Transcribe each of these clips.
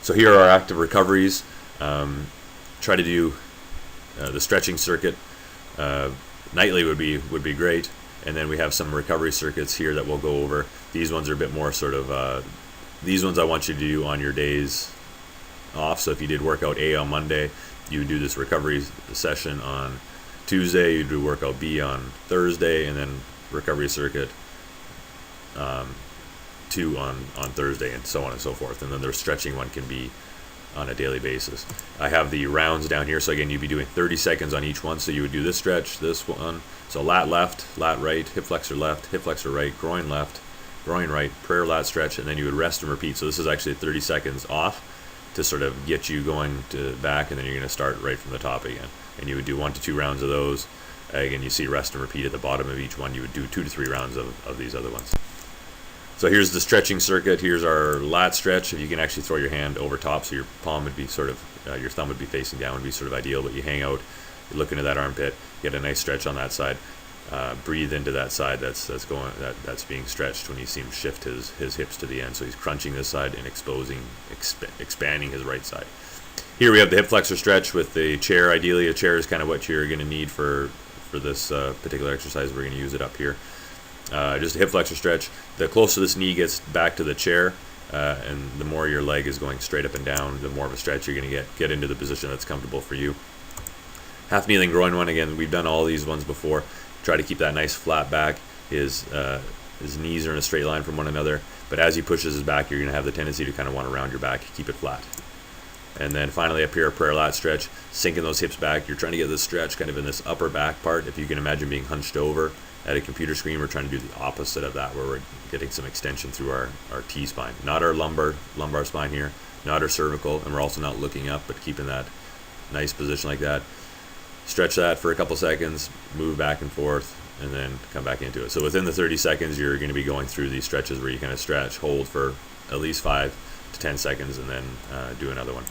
So here are our active recoveries. Try to do the stretching circuit nightly would be great, and then we have some recovery circuits here that we'll go over. These ones are a bit more sort of these ones I want you to do on your days off. So if you did workout A on Monday, you would do this recovery session on Tuesday, you do workout B on Thursday, and then recovery circuit 2 on Thursday, and so on and so forth. And then the stretching one can be on a daily basis. I have the rounds down here, so again, you'd be doing 30 seconds on each one. So you would do this stretch, this one, so lat left, lat right, hip flexor left, hip flexor right, groin left, groin right, prayer lat stretch, and then you would rest and repeat. So this is actually 30 seconds off to sort of get you going to back, and then you're going to start right from the top again. And you would do 1 to 2 rounds of those. Again, you see rest and repeat at the bottom of each one. You would do 2 to 3 rounds of these other ones. So here's the stretching circuit. Here's our lat stretch. If you can actually throw your hand over top, so your palm would be sort of, your thumb would be facing down, would be sort of ideal. But you hang out, you look into that armpit, get a nice stretch on that side. Breathe into that side that's being stretched when you see him shift his hips to the end. So he's crunching this side and expanding his right side. Here we have the hip flexor stretch with the chair. Ideally, a chair is kind of what you're going to need for this particular exercise. We're going to use it up here. Just a hip flexor stretch. The closer this knee gets back to the chair, and the more your leg is going straight up and down, the more of a stretch you're going to get into the position that's comfortable for you. Half kneeling groin one, again, we've done all these ones before. Try to keep that nice flat back. His knees are in a straight line from one another, but as he pushes his back, you're going to have the tendency to kind of want to round your back, keep it flat. And then finally up here, a prayer lat stretch, sinking those hips back. You're trying to get this stretch kind of in this upper back part. If you can imagine being hunched over at a computer screen, we're trying to do the opposite of that, where we're getting some extension through our T-spine. Not our lumbar spine here, not our cervical, and we're also not looking up, but keeping that nice position like that. Stretch that for a couple seconds, move back and forth, and then come back into it. So within the 30 seconds, you're going to be going through these stretches where you kind of stretch, hold for at least 5 to 10 seconds, and then do another one.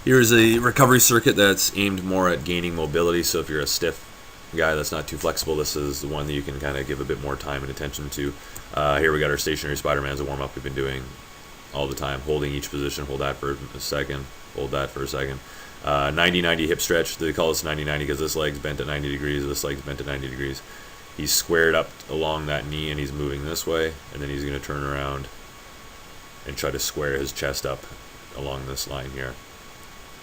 Here's a recovery circuit that's aimed more at gaining mobility. So if you're a stiff guy that's not too flexible, this is the one that you can kind of give a bit more time and attention to. Here we got our stationary Spider-Man as a warm-up we've been doing all the time, holding each position. Hold that for a second, hold that for a second. 90-90 hip stretch. They call this 90-90 because this leg's bent at 90 degrees, this leg's bent at 90 degrees. He's squared up along that knee and he's moving this way, and then he's going to turn around and try to square his chest up along this line here.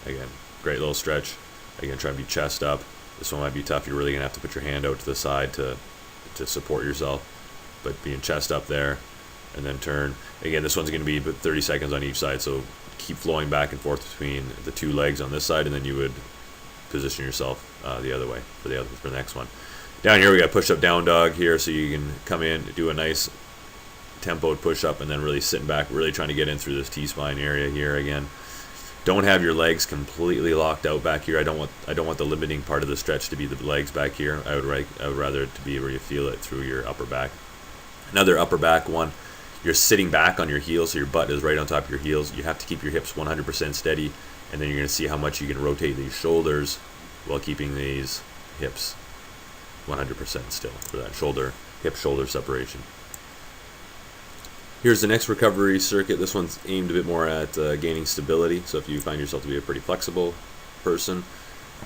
Again, great little stretch. Again, try to be chest up. This one might be tough. You're really going to have to put your hand out to the side to support yourself. But being chest up there, and then turn. Again, this one's going to be 30 seconds on each side, so keep flowing back and forth between the two legs on this side, and then you would position yourself the other way for the next one. Down here we got push-up down dog here, so you can come in, do a nice tempoed push-up, and then really sitting back, really trying to get in through this T-spine area here again. Don't have your legs completely locked out back here. I don't want the limiting part of the stretch to be the legs back here. I would rather it to be where you feel it through your upper back. Another upper back one. You're sitting back on your heels, so your butt is right on top of your heels. You have to keep your hips 100% steady, and then you're going to see how much you can rotate these shoulders while keeping these hips 100% still for that hip-shoulder separation. Here's the next recovery circuit. This one's aimed a bit more at gaining stability. So if you find yourself to be a pretty flexible person,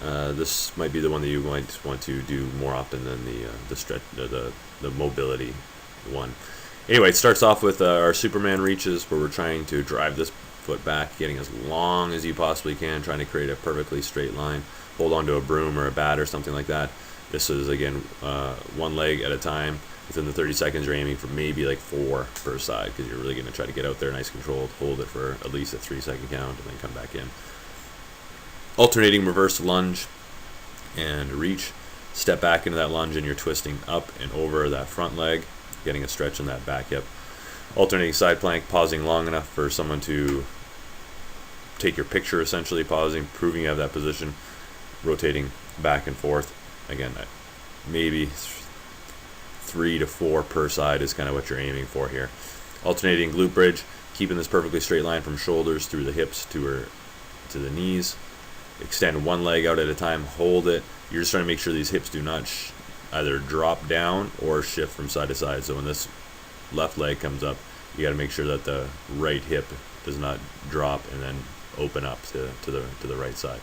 this might be the one that you might want to do more often than the mobility one. Anyway, it starts off with our Superman reaches, where we're trying to drive this foot back, getting as long as you possibly can, trying to create a perfectly straight line. Hold on to a broom or a bat or something like that. This is, again, one leg at a time. Within the 30 seconds, you're aiming for maybe like 4 per side, because you're really going to try to get out there nice controlled, hold it for at least a 3-second count, and then come back in. Alternating reverse lunge and reach. Step back into that lunge, and you're twisting up and over that front leg, getting a stretch in that back hip. Alternating side plank, pausing long enough for someone to take your picture, essentially pausing, proving you have that position, rotating back and forth. Again, maybe 3 to 4 per side is kind of what you're aiming for here. Alternating glute bridge, keeping this perfectly straight line from shoulders through the hips to the knees. Extend one leg out at a time, hold it. You're just trying to make sure these hips do not either drop down or shift from side to side. So when this left leg comes up, you got to make sure that the right hip does not drop and then open up to the right side.